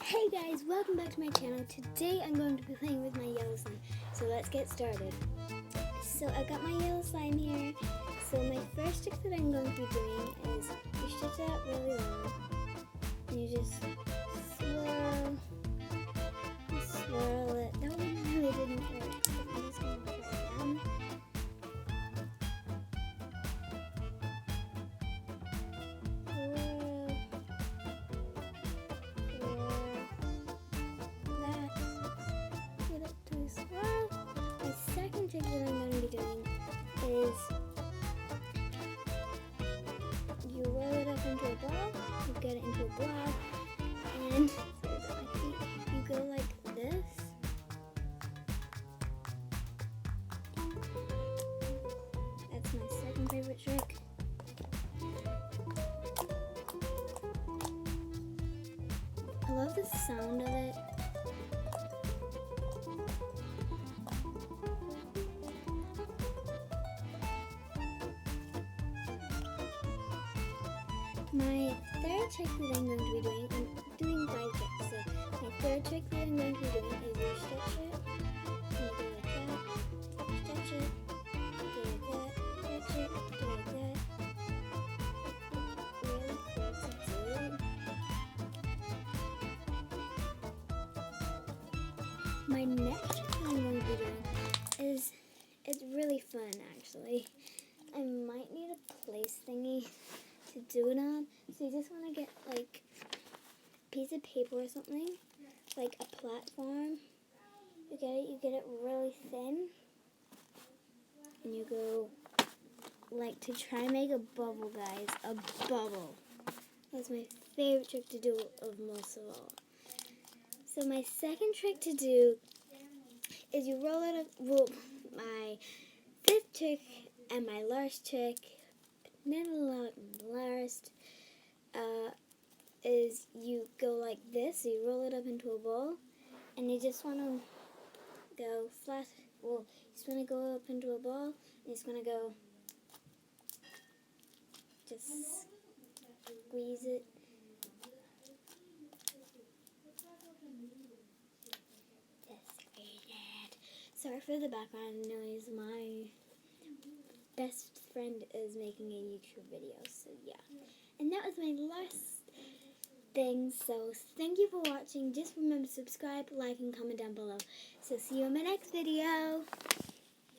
Hey guys, welcome back to my channel. Today I'm going to be playing with my yellow slime. So let's get started. So I got my yellow slime here. So my first trick that I'm going to be doing is you stretch it out really long. And you just swirl it. That one really didn't work. I'm just going to try it again. The second trick that I'm going to be doing is you roll it up into a ball, you get it into a blob, and you go like this. That's my second favorite trick. I love the sound of it. My third trick that I'm going to be doing, I'm doing 5 tricks. So my third trick that I'm going to be doing is you stretch it, and you go like that, stretch it, do like that, stretch it, do like that. Really close to it. My next trick that I'm going to be doing is, it's really fun actually. I might need a place thingy to do it on. So you just want to get like a piece of paper or something, like a platform. You get it really thin, and you go like to try and make a bubble, guys. A bubble. That's my favorite trick to do of most of all. So my second trick to do is you roll it up. Well, my fifth trick and my last trick, is you go like this. So you roll it up into a ball, and you just want to go flat. Well, you just want to go up into a ball, and you just want to go, just squeeze it. Just squeeze it. Sorry for the background noise. My best friend is making a YouTube video, so yeah. And that was my last thing, so thank you for watching. Just remember to subscribe, like, and comment down below. So see you in my next video.